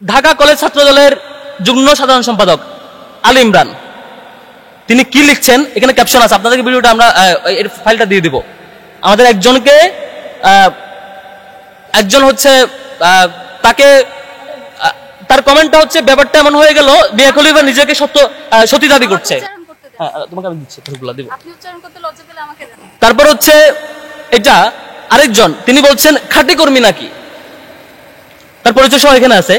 Dhaka college ছাত্র দলের যুগ্ম সাধারণ সম্পাদক আলী ইমরান তিনি কি লিখছেন এখানে ক্যাপশন আছে, আপনাদেরকে ভিডিওটা আমরা এর ফাইলটা দিয়ে দিব। আমাদের একজন হচ্ছে তাকে তার কমেন্টটা হচ্ছে ব্যাপারটা এমন হয়ে গেল মিয়া খলিফা নিজেকে সত্যি দাবি করছে। তোমাকে আমি দিচ্ছি, দিব। তারপর হচ্ছে এটা আরেকজন তিনি বলছেন খাঁটি কর্মী নাকি, তার পরিচয় সহ এখানে আছে।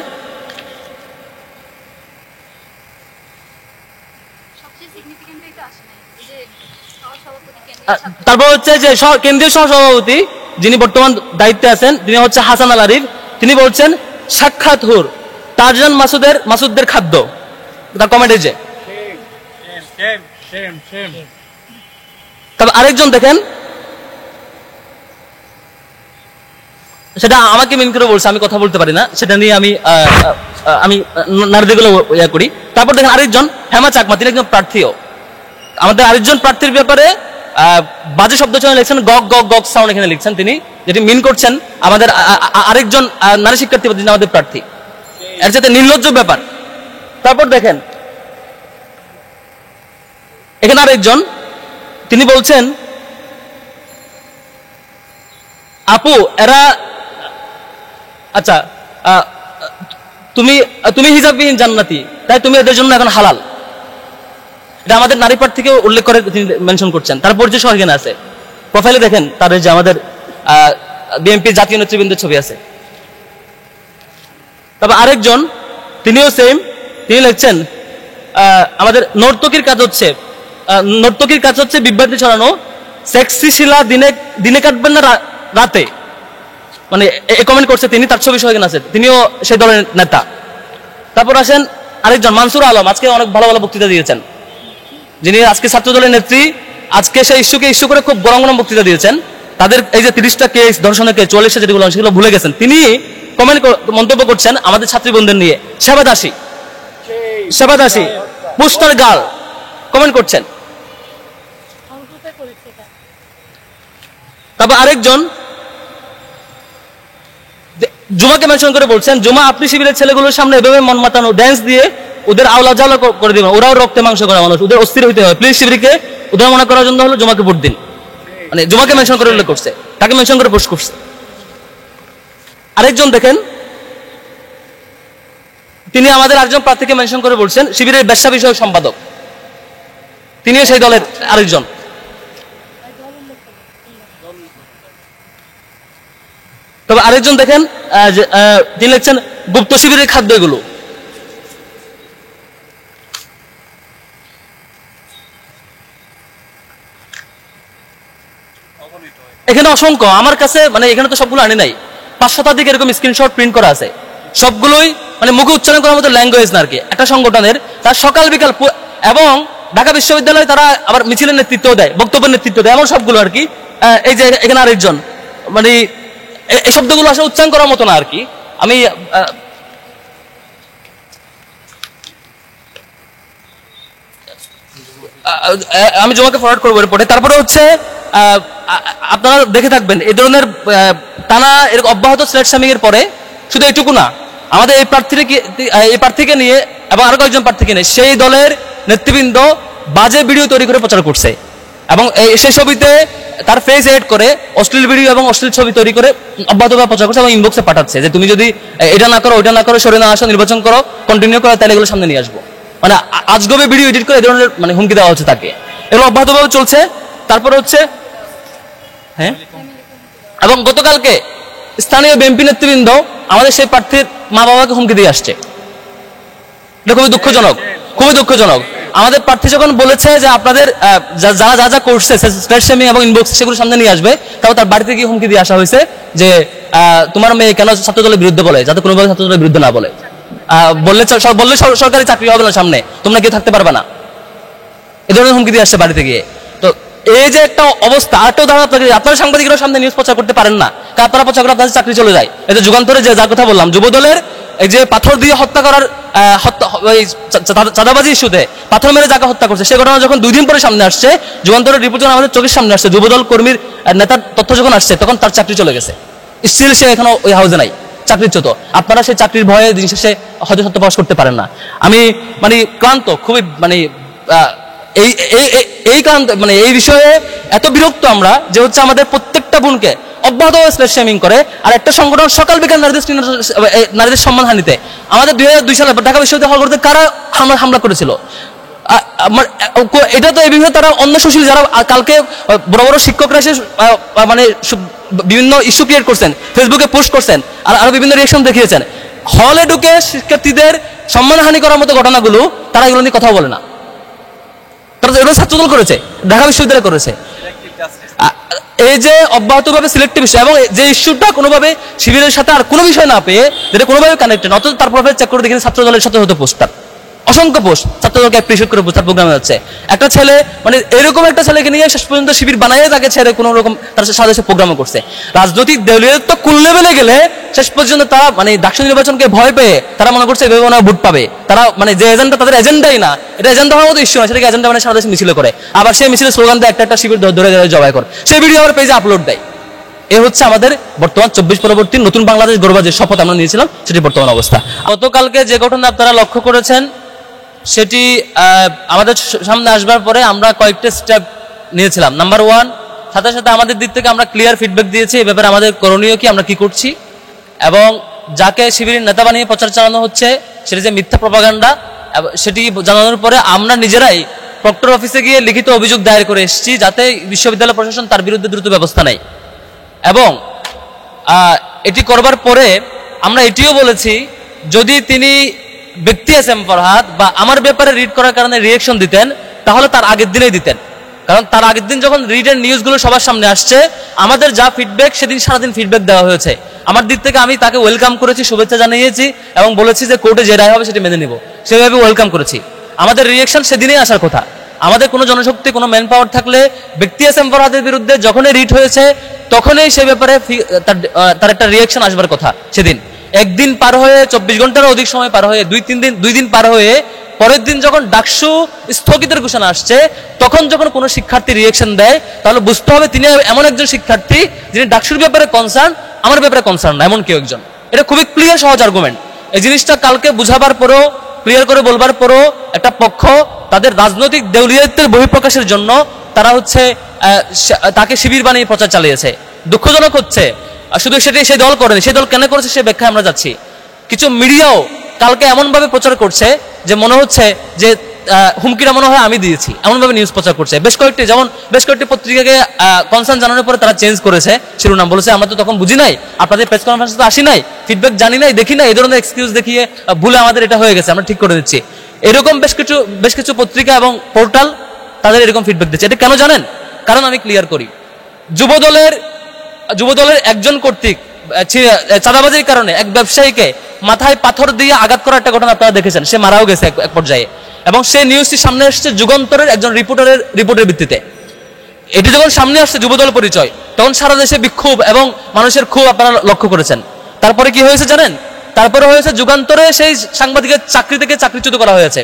তারপর হচ্ছে যে কেন্দ্রীয় সহসভাপতি যিনি বর্তমান দায়িত্বে আছেন তিনি হচ্ছে হাসান আল আরিফ, তিনি বলছেন সাক্ষাৎ হুর তারজান মাসুদদের খাদ্য। তার কমেন্টে যে তবে আরেকজন দেখেন সেটা আমাকে মিন করে বলছে, আমি কথা বলতে পারি না, সেটা নিয়ে আমি নারীগুলো ইয়া করি। তারপর দেখেন আরেকজন হেমা চাকমা, তিনি একজন প্রার্থীও। আমাদের আরেকজন প্রার্থীর ব্যাপারে বাজে শব্দ চয়ন লিখছেন, গগ গগ গগ সাউন্ড এখানে লিখছেন তিনি, যেটি মিন করছেন আমাদের আরেকজন নারী শিক্ষার্থী যিনি আমাদের প্রার্থী, এর সাথে নির্লজ্জ ব্যাপার। তারপর দেখেন এখানে আরেকজন তিনি বলছেন আপু এরা আচ্ছা তুমি হিজাববিহীন জান্নাতি, তাই তুমি এদের জন্য এখন হালাল। এটা আমাদের নারী প্রার্থীকে উল্লেখ করে তিনি মেনশন করছেন। তারপর যে এখানে আছে প্রোফাইলে দেখেন তার যে আমাদের বিএনপি জাতীয় নেতৃবৃন্দের ছবি আছে। তবে আরেকজন তিনিও সেম, তিনি লিখছেন আমাদের নর্তকীর কাজ হচ্ছে বিভ্রান্তি ছড়ানো, সেক্সি শিলা দিনে কাটবেন না রাতে, মানে কমেন্ট করছে তিনি, তার ছবি সহ এখানে আছে, তিনিও সেই দলের নেতা। তারপর আসেন আরেকজন মানসুর আলম, আজকে অনেক ভালো ভালো বক্তৃতা দিয়েছেন, যিনি আজকে ছাত্র দলের নেত্রী, আজকে সেই ইস্যু করে খুব গরম গরম বক্তৃতা দিয়েছেন। তাদের এই যে 30টা কেস, ধর্ষণের কেস, 44টা যেগুলো সেগুলো ভুলে গেছেন, তিনি মন্তব্য করছেন আমাদের ছাত্রী বোনদের নিয়ে, সেবাদাসী পোস্টার গার্ল কমেন্ট করছেন। তারপর আরেকজন জুমাকে মেনশন করে বলছেন জুমা আপনি শিবিরের ছেলেগুলোর সামনে এভাবে মন মাতানো ড্যান্স দিয়ে ওদের আওলা জ্বালা করে দিবেন, ওরাও রক্তে মাংস করা মানুষ, ওদের অস্থির হইতে হয়, প্লিজ শিবিরকে উদাহরণ করার জন্য হলো জুমাকে ভোট দিন। মানে জুমাকে মেনশন করে উল্লেখ করছে, তাকে মেনশন করে পোস্ট করছে। আরেকজন দেখেন তিনি আমাদের আরেকজন প্রার্থীকে মেনশন করে বলছেন শিবিরের ব্যবসা বিষয়ক সম্পাদক, তিনিও সেই দলের আরেকজন। তবে আরেকজন দেখেন তিনি লিখছেন গুপ্ত শিবিরের খাদ্য এগুলো। এখানে অসংখ্য আমার কাছে, মানে এখানে তো সবগুলো আনি নাই, 5 শতাধিক এরকম স্ক্রিনশট প্রিন্ট করা আছে, সবগুলোই মানে মুখে উচ্চারণ করার মতো ল্যাঙ্গুয়েজ না আর কি। একটা সংগঠনের তার সকাল বিকাল এবং ঢাকা বিশ্ববিদ্যালয়ে তারা আবার মিছিলের নেতৃত্ব দেয়, বক্তব্যের নেতৃত্ব দেয়, এমন সবগুলো আর কি। এই যে এখানে আরেকজন, মানে এই শব্দগুলো আসলে উচ্চারণ করার মতো না আর কি। আমি জমাকে ফরওয়ার্ড করবো রিপোর্টে। তারপরে হচ্ছে আপনারা দেখে থাকবেন এই ধরনের টানা এরকম অব্যাহত স্লেট শামিং এর পরে শুধু এইটুকু না, আমাদের এই প্রার্থীকে নিয়ে এবং আরো কয়েকজন প্রার্থীকে নিয়ে সেই দলের নেতৃবৃন্দ বাজে ভিডিও তৈরি করে প্রচার করছে এবং সেই ছবিতে তার ফেস এড করে অশ্লীল ভিডিও এবং অশ্লীল ছবি তৈরি করে অব্যাহতভাবে প্রচার করছে এবং ইনবক্সে পাঠাচ্ছে যে তুমি যদি এটা না করো, ওইটা না করো, সরে না আসো, নির্বাচন করো, কন্টিনিউ করো, তাহলে এগুলো সামনে নিয়ে আসবো। মানে আজগবে ভিডিও এডিট করে এই ধরনের মানে হুমকি দেওয়া হচ্ছে তাকে, এগুলো অব্যাহতভাবে চলছে। তারপরে হচ্ছে হ্যাঁ, এবং গতকালকে স্থানীয় বিএনপি নেতৃবৃন্দ আমাদের সেই প্রার্থীর মা বাবাকে হুমকি দিয়ে আসছে। এটা খুবই দুঃখজনক। আমাদের প্রার্থী যখন বলেছে যে আপনাদের যারা যা করছে স্লেট শামিং এবং ইনবক্স সেগুলো সামনে নিয়ে আসবে, তাও তার বাড়িতে গিয়ে হুমকি দিয়ে আসা হয়েছে যে তোমার মেয়ে কেন ছাত্র দলের বিরুদ্ধে বলে, যাতে কোনোভাবে ছাত্র দলের বিরুদ্ধে না বলে, বললে সরকারি চাকরি হবে না, সামনে তোমরা কেউ থাকতে পারবে না, এ ধরনের হুমকি দিয়ে আসছে বাড়িতে গিয়ে। তো এই যে একটা অবস্থা, আরেকটা উদাহরণ আপনারা সাংবাদিকরা সামনে নিউজ প্রচার করতে পারেন না, আপনারা প্রচার করে আপনাদের চাকরি চলে যায়। এই যে যুগান্তরে যে যার কথা বললাম, যুবদলের এই যে পাথর দিয়ে হত্যা করার চাঁদাবাজি ইস্যুতে পাথর মেরে যাকে হত্যা করছে, সে ঘটনা যখন 2 দিন পরে সামনে আসছে, যুগান্তরের রিপোর্ট যখন আমাদের চোখের সামনে আসছে, যুবদল কর্মীর নেতার তথ্য যখন আসছে, তখন তার চাকরি চলে গেছে, স্টিল সে এখনো ওই হাউসে নাই। চাকরিচ্যুত। আপনারা সেই চাকরির ভয়ে দিন শেষে হয়তো সত্য প্রকাশ করতে পারেন না। আমি মানে ক্লান্ত, খুবই মানে এই এই ক্লান্ত, মানে এই বিষয়ে এত বিরক্ত আমরা যে হচ্ছে আমাদের প্রত্যেকটা বোনকে অব্যাহত স্লেট শেমিং করে। আর একটা সংগঠন সকাল বিকাল নারীদের সম্মানহানিতে, আমাদের 2002 সালে ঢাকা বিশ্ববিদ্যালয় হলগুলোতে কারা হামলা করেছিল? এটা তো এই বিষয়ে তারা অন্য সুশীল যারা কালকে বড় বড় শিক্ষকরা এসে মানে বিভিন্ন ইস্যু ক্রিয়েট করছেন, ফেসবুকে পোস্ট করছেন, আর আরো বিভিন্ন রিয়েকশন দেখিয়েছেন। হলে ঢুকে শিক্ষার্থীদের সম্মানহানি করার মতো ঘটনাগুলো তারা এগুলো নিয়ে কথা বলে না। তারা এগুলো ছাত্রদল করেছে, ঢাকা বিশ্ববিদ্যালয় করেছে। এই যে অব্যাহতভাবে সিলেক্টিভ ইস্যু এবং যে ইস্যুটা কোনোভাবে শিবিরের সাথে আর কোনো বিষয় না পেয়ে যেটা কোনোভাবে কানেক্টেড, অথচ তার প্রোফাইল চেক করে দেখেন ছাত্র দলের সাথে হতো পোস্টার, অসংখ্য পোস্ট ছাত্রদলকে অ্যাপ্রিশিয়েট করে তার প্রোগ্রামে হচ্ছে। একটা ছেলে মানে এরকম একটা ছেলেকে নিয়ে শেষ পর্যন্ত শিবির বানাইয়ে তাকে ছেড়ে কোনো রকম তার সাথে প্রোগ্রামও করছে। রাজনৈতিক দলীয়ত্ব কোন লেভেলে গেলে শেষ পর্যন্ত তারা মানে ডাকসু নির্বাচনকে ভয় পেয়ে তারা মনে করছে এভাবে ওনারা ভোট পাবে। তারা মানে যে এজেন্ডা তাদের এজেন্ডাই না, এটা এজেন্ডা হওয়ার মতো ইস্যু না, সেটাকে এজেন্ডা মানে সারা দেশে মিছিল করে। আবার সেই মিছিলের স্লোগান দেয় একটা শিবির ধরে ধরে জবাই করে, সেই ভিডিও আমার পেজে আপলোড দেয়। এ হচ্ছে আমাদের বর্তমান 24 পরবর্তী নতুন বাংলাদেশ গড়বার যে শপথ আমরা নিয়েছিলাম সেটি বর্তমান অবস্থা। গতকালকে যে ঘটনা আপনারা লক্ষ্য করেছেন সেটি আমাদের সামনে আসবার পরে আমরা কয়েকটা স্টেপ নিয়েছিলাম। নাম্বার 1, সাথে সাথে আমাদের দিক থেকে আমরা ক্লিয়ার ফিডব্যাক দিয়েছি এ ব্যাপারে আমাদের করণীয় কি, আমরা কি করছি, এবং যাকে শিবিরের নেতা বানিয়ে প্রচার চালানো হচ্ছে সেটি যে মিথ্যা প্রপাগান্ডা সেটি জানানোর পরে আমরা নিজেরাই প্রক্টর অফিসে গিয়ে লিখিত অভিযোগ দায়ের করে এসেছি যাতে বিশ্ববিদ্যালয় প্রশাসন তার বিরুদ্ধে দ্রুত ব্যবস্থা নেয়। এবং এটি করবার পরে আমরা এটিও বলেছি যদি তিনি ব্যক্তি এস এম ফরহাদ বা আমার ব্যাপারে রিড করার কারণে রিয়েকশন দিতেন তাহলে তার আগের দিনেই দিতেন, কারণ তার আগের দিন যখন রিডের নিউজগুলো সবার সামনে আসছে আমাদের যা ফিডব্যাক সেদিন সারাদিন ফিডব্যাক দেওয়া হয়েছে। আমার দিক থেকে আমি তাকে ওয়েলকাম করেছি, শুভেচ্ছা জানিয়েছি এবং বলেছি যে কোর্টে যে রায় হবে সেটি মেনে নিব, সেভাবে ওয়েলকাম করেছি। আমাদের রিয়েকশন সেদিনেই আসার কথা। আমাদের কোনো জনশক্তি কোনো ম্যান পাওয়ার থাকলে ব্যক্তি এস এম ফরহাদের বিরুদ্ধে যখনই রিট হয়েছে তখনই সে ব্যাপারে তার একটা রিয়েকশন আসবার কথা। সেদিন একদিন পার হয়ে 24 ঘন্টারও অধিক সময় পার হয়ে 2 দিন পার হয়ে পরের দিন যখন ডাকসু স্থগিতের ঘোষণা আসছে তখন যখন কোনো শিক্ষার্থী রিয়েকশন দেয় তাহলে বুঝতে হবে তিনি এমন একজন শিক্ষার্থী যিনি ডাকসুর ব্যাপারে কনসার্ন, আমার ব্যাপারে কনসার্ন না, এমন কেউ একজন। এটা খুবই ক্লিয়ার সহজ আর্গুমেন্ট। এই জিনিসটা কালকে বুঝাবার পরও ক্লিয়ার করে বলবার পরও একটা পক্ষ তাদের রাজনৈতিক দেউলিয়াত্বের বহিঃপ্রকাশের জন্য তারা হচ্ছে তাকে শিবির বানিয়ে প্রচার চালিয়েছে। দুঃখজনক হচ্ছে শুধু সেটাই সেই দল করেনি, সেই দল কেন করেছে সে ব্যাখ্যায় আমরা যাচ্ছি। কিছু মিডিয়াও কালকে এমন ভাবে প্রচার করছে যে মনে হচ্ছে যে হুমকিটা মনে হয় আমি দিয়েছি, এমন ভাবে নিউজ প্রচার করছে। বেশ কয়েকটি পত্রিকাকে কনসার্ন জানানোর পরে তারা চেঞ্জ করেছে শিরোনাম, বলেছে আমরা তো তখন বুঝি নাই, আপনাদের প্রেস কনফারেন্সে তো আসি নাই, ফিডব্যাক জানি নাই, দেখি নাই, এই ধরনের এক্সকিউজ দেখিয়ে ভুলে আমাদের এটা হয়ে গেছে, আমরা ঠিক করে দিচ্ছি। এরকম বেশ কিছু পত্রিকা এবং পোর্টাল তাদের এরকম ফিডব্যাক দিচ্ছে। এটা কেন জানেন? কারণ আমি ক্লিয়ার করি, যুবদলের একজন কর্তৃক চাঁদাবাজির কারণে এক ব্যবসায়ীকে মাথায় পাথর দিয়ে আঘাত করার একটা ঘটনা আপনারা দেখেছেন, সে মারাও গেছে এক পর্যায়ে, এবং সেই নিউজটি সামনে আসছে যুগান্তরের একজন রিপোর্টের ভিত্তিতে। এটি যখন সামনে আসছে যুবদল পরিচয়, তখন সারা দেশে বিক্ষোভ এবং মানুষের ক্ষোভ আপনারা লক্ষ্য করেছেন। তারপরে কি হয়েছে জানেন? তারপরে হয়েছে যুগান্তরে সেই সাংবাদিকের চাকরি থেকে চাকরিচ্যুত করা হয়েছে।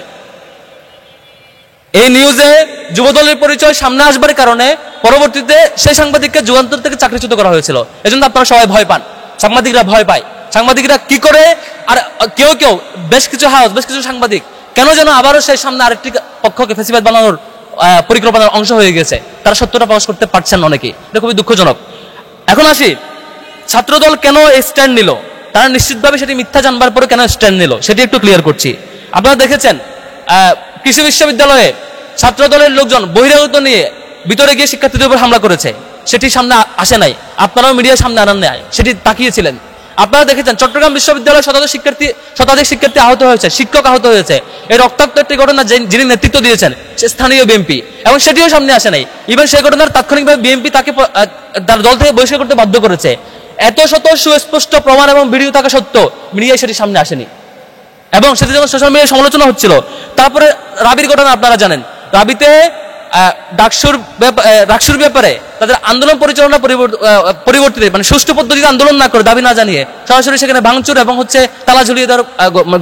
এই নিউজে যুবদলের পরিচয় সামনে আসবার কারণে পরবর্তীতে সেই সাংবাদিককে যুগান্তর থেকে চাকরিচ্যুত করা হয়েছিল। এজন্য আপনারা সবাই ভয় পান, সাংবাদিকরা ভয় পায়। সাংবাদিকরা কি করে, আর কেউ বেশ কিছু সাংবাদিক কেন যেন আবারও সেই সামনে আরেকটি পক্ষকে ফেসিবাদ বানানোর পরিকল্পনার অংশ হয়ে গেছে, তারা সত্যটা প্রকাশ করতে পারছেন না অনেকেই। এটা খুবই দুঃখজনক। এখন আসি, ছাত্রদল কেন এই স্ট্যান্ড নিল, তারা নিশ্চিতভাবে সেটি মিথ্যা জানবার পরে কেন স্ট্যান্ড নিল সেটি একটু ক্লিয়ার করছি। আপনারা দেখেছেন কৃষি বিশ্ববিদ্যালয়ে ছাত্রদলের লোকজন বহিরাগত নিয়ে ভিতরে গিয়ে শিক্ষার্থীদের উপর হামলা করেছে, সেটি সামনে আসে নাই, আপনারাও মিডিয়ার সামনে আনান নাই, সেটি তাকিয়েছিলেন। আপনারা দেখেছেন চট্টগ্রাম বিশ্ববিদ্যালয়ের শতাধিক শিক্ষার্থী আহত হয়েছে, শিক্ষক আহত হয়েছে। এই রক্তাক্ত একটি ঘটনা যিনি নেতৃত্ব দিয়েছেন সে স্থানীয় বিএনপি, এবং সেটিও সামনে আসে নাই। ইভেন সেই ঘটনার তাৎক্ষণিকভাবে বিএনপি তাকে তার দল থেকে বহিষ্কার করতে বাধ্য করেছে। এত শত সুস্পষ্ট প্রমাণ এবং ভিডিও থাকা সত্ত্বেও মিডিয়ায় সেটি সামনে আসেনি, এবং সেটি যখন সোশ্যাল মিডিয়ায় সমালোচনা হচ্ছিল। তারপরে রাবির ঘটনা আপনারা জানেন, রাবিতে ডাকসুর ব্যাপারে তাদের আন্দোলন পরিচালনা পরিবর্তিত, মানে সুষ্ঠু পদ্ধতিতে আন্দোলন না করে দাবি না জানিয়ে সরাসরি সেখানে ভাঙচুর এবং তালা ঝুলিয়ে দেওয়ার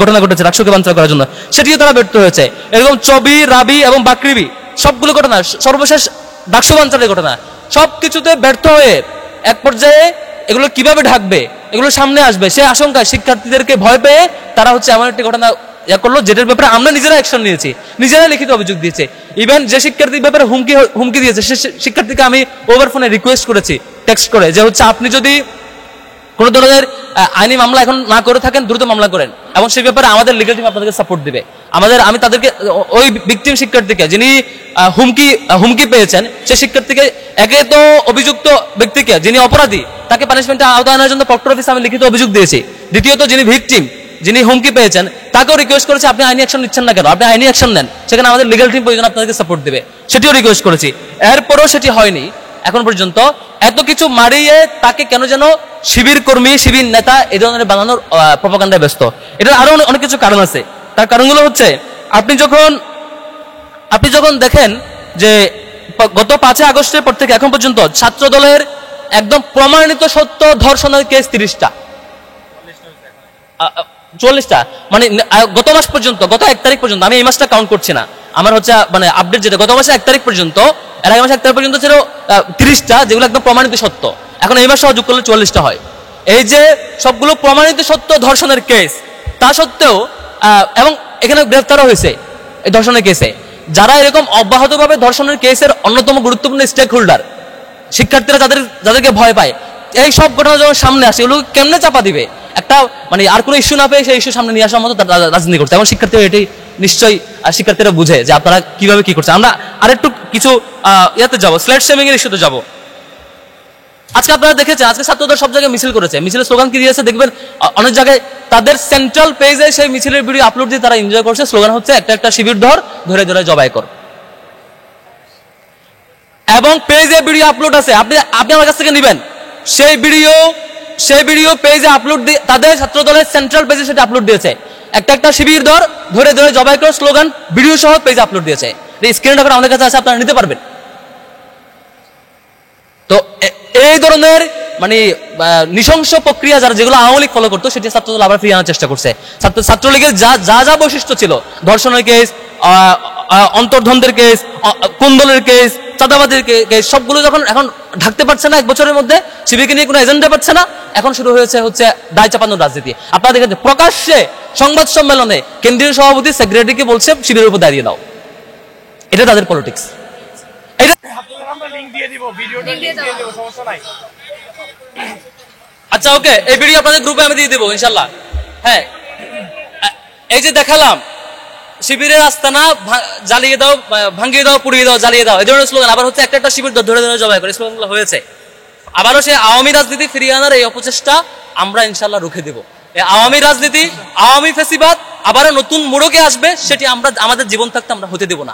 ঘটনা ঘটেছে ডাকসুকে বাঞ্চাল করার জন্য, সেটিও তারা ব্যর্থ হয়েছে। এরকম চবি, রাবি এবং বাকরিবি সবগুলো ঘটনা, সর্বশেষ ডাকসু বাঞ্চালের ঘটনা, সবকিছুতে ব্যর্থ হয়ে এক পর্যায়ে এগুলো কিভাবে ঢাকবে, এগুলো সামনে আসবে, সে আশঙ্কায় শিক্ষার্থীদেরকে ভয় পেয়ে তারা হচ্ছে এমন একটি ঘটনা করলো যেটার ব্যাপারে আমরা নিজেরা অ্যাকশন নিয়েছি, নিজেরা লিখিত অভিযোগ দিয়েছে। ইভেন যে শিক্ষার্থীর ব্যাপারে হুমকি দিয়েছে সে শিক্ষার্থীকে আমি ওভার ফোনে রিকোয়েস্ট করেছি টেক্সট করে, যে হচ্ছে আপনি যদি কোন ধরনের আইনি মামলা এখন না করে থাকেন দ্রুত মামলা করেন, এবং সেই ব্যাপারে আমাদের লিগ্যাল টিম আপনাদেরকে সাপোর্ট দিবে। আমি তাদেরকে ওই ভিকটিম শিক্ষার্থীকে যিনি হুমকি পেয়েছেন সেই শিক্ষার্থীকে, একে তো অভিযুক্ত ব্যক্তিকে যিনি অপরাধী তাকে পানিশমেন্টের আওতায় আনার জন্য প্রক্টর অফিসে আমি লিখিত অভিযোগ দিয়েছি। দ্বিতীয়ত যিনি ভিকটিম, যিনি হুমকি পেয়েছেন তাকেও রিকোয়েস্ট করেছি আপনি আইনি অ্যাকশন নিচ্ছেন না কেন, আপনি আইনি অ্যাকশন নেন, সেখানে আমাদের লিগ্যাল টিম প্রয়োজন আপনাদেরকে সাপোর্ট দেবে, সেটিও রিকোয়েস্ট করেছি। এরপরও সেটি হয়নি এখন পর্যন্ত। এত কিছু মারিয়ে তাকে কেন যেন শিবির কর্মী, শিবির নেতা এই ধরনের বানানোর প্রপাগান্ডায় ব্যস্ত। এটা আরো অনেক কিছু কারণ আছে। তার কারণগুলো হচ্ছে আপনি যখন দেখেন যে গত 5 আগস্টের পর থেকে এখন পর্যন্ত ছাত্র দলের একদম প্রমাণিত সত্য ধর্ষণের কেস 30টা 44টা, মানে গত মাস পর্যন্ত, গত 1 তারিখ পর্যন্ত, আমি এই মাসটা কাউন্ট করছি না, আমার হচ্ছে মানে আপডেট যেটা গত মাসে 1 তারিখ পর্যন্ত, এর আগে মাসে 1 তারিখ পর্যন্ত ছিল 30টা, যেগুলো একদম প্রমাণিত সত্য। এখন এই মাস সহ যোগ করলে 44টা হয়। এই যে সবগুলো প্রমাণিত সত্য ধর্ষণের কেস, তা সত্ত্বেও এবং এখানে গ্রেফতারও হয়েছে এই ধর্ষণের কেসে যারা এরকম অব্যাহতভাবে ধর্ষণের কেসের অন্যতম গুরুত্বপূর্ণ স্টেক হোল্ডার, শিক্ষার্থীরা যাদেরকে ভয় পায়, এই সব ঘটনা যখন সামনে আসে এগুলো কেমনে চাপা দিবে, একটা মানে আর কোনো ইস্যু না পেয়ে সেই ইস্যু সামনে নিয়ে আসার মতো রাজনীতি করছে। এবং শিক্ষার্থীরা এটাই নিশ্চয়ই শিক্ষার্থীরা বুঝে যে আপনারা কিভাবে কি করছে। আমরা আরেকটু কিছু ইয়াতে যাবো, স্লেট শেমিং এর ইস্যুতে যাবো। আজকে আপনারা দেখেছেন আজকে ছাত্রদের সব জায়গায় মিছিল করেছে, মিছিলের স্লোগান কি দিয়েছে দেখবেন অনেক জায়গায় তাদের সেন্ট্রাল পেজে সেই মিছিলের ভিডিও আপলোড দিয়ে তারা এনজয় করছে। স্লোগান হচ্ছে একটা শিবির ধরে ধরে জবাই কর, এবং পেজে ভিডিও আপলোড আছে, আপনি আমার কাছ থেকে নেবেন সেই ভিডিও পেজে আপলোড দিয়ে তাদের ছাত্র দলের সেন্ট্রাল পেজে সেটা আপলোড দিয়েছে। একটা শিবির ধরে ধরে জবাই কর স্লোগান ভিডিও সহ পেজে আপলোড দিয়েছে। স্ক্রিন রেকর্ড আমাদের কাছে আছে, আপনারা নিতে পারবেন। তো এই ধরনের মানে নৃশংস প্রক্রিয়া যেগুলো আওয়ামী লীগ ফলো করতো সেটি ছাত্রদল আবার ফিরিয়ে আনার চেষ্টা করছে। ছাত্রলীগের যা বৈশিষ্ট্য ছিল, ধর্ষণের কেস, অন্তর্দ্বন্দ্বের কেস, কুন্দলের কেস, চাঁদাবাদের কেস, সবগুলো যখন এখন ঢাকতে পারছে না, 1 বছরের মধ্যে শিবিরকে নিয়ে কোনো এজেন্ডা পাচ্ছে না, এখন শুরু হচ্ছে দায় চাপানোর রাজনীতি। আপনারা দেখেন প্রকাশ্যে সংবাদ সম্মেলনে কেন্দ্রীয় সভাপতি সেক্রেটারিকে বলছে শিবিরের উপর দাঁড়িয়ে দাও, এটা তাদের পলিটিক্স। আচ্ছা ওকে, এই ভিডিও আপনাদের গ্রুপে আমি দিয়ে দেবো ইনশাল্লাহ। হ্যাঁ, এই যে দেখালাম শিবিরের আস্তানা জ্বালিয়ে দাও, ভাঙিয়ে দাও, পুড়িয়ে দাও, জ্বালিয়ে দাও, এই ধরনের স্লোগান। আবার হচ্ছে একটা শিবির ধরে ধরে জবাই করে স্লোগানগুলো হয়েছে। আবারও সে আওয়ামী রাজনীতি ফিরিয়ে আনার এই অপচেষ্টা আমরা ইনশাল্লাহ রুখে দেব। এই আওয়ামী রাজনীতি, আওয়ামী ফ্যাসিবাদ আবারও নতুন মোড়কে আসবে, সেটি আমরা আমাদের জীবন থাকতে আমরা হতে দেব না।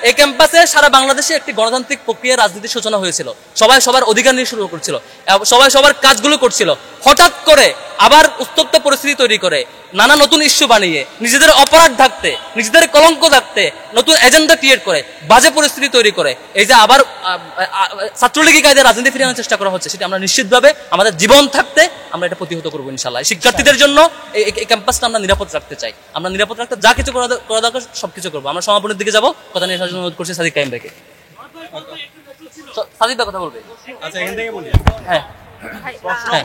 এই ক্যাম্পাসে সারা বাংলাদেশে একটি গণতান্ত্রিক প্রক্রিয়ার রাজনীতির সূচনা হয়েছিল। সবাই সবার অধিকার নিয়ে শুরু করছিল, সবাই সবার কাজগুলো করছিল। হঠাৎ করে আবার উত্তপ্ত পরিস্থিতি তৈরি করে নানা নতুন ইস্যু বানিয়ে নিজেদের অপরাধ ঢাকতে, নিজেদের কলঙ্ক ঢাকতে নতুন এজেন্ডা ক্রিয়েট করে বাজে পরিস্থিতি তৈরি করে এই যে আবার ছাত্রলীগী কায়দায় রাজনীতি ফিরিয়ে আনার চেষ্টা করা হচ্ছে, সেটা আমরা নিশ্চিতভাবে আমাদের জীবন থাকতে আমরা এটা প্রতিহত করবো ইনশাল্লাহ। শিক্ষার্থীদের জন্য এই ক্যাম্পাসটা আমরা নিরাপদ রাখতে চাই। আমরা নিরাপদ রাখতে যা কিছু করা দরকার সবকিছু করবো। আমরা সমাপনের দিকে যাবো, কথা নিয়ে অনুরোধ করছি সাদিক কাইম ভাইকে। সাদিক ভাই কথা বলবে। আচ্ছা, এখান থেকে বলি। হ্যাঁ,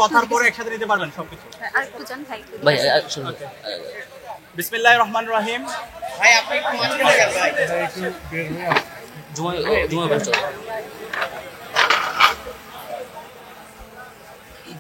কথার পরে একসাথে নিতে পারবেন সবকিছু। ভাই বিসমিল্লাহির রহমানির রহিম। ভাই আপনি একটু মাঝখানে গেল ভাই। জুমা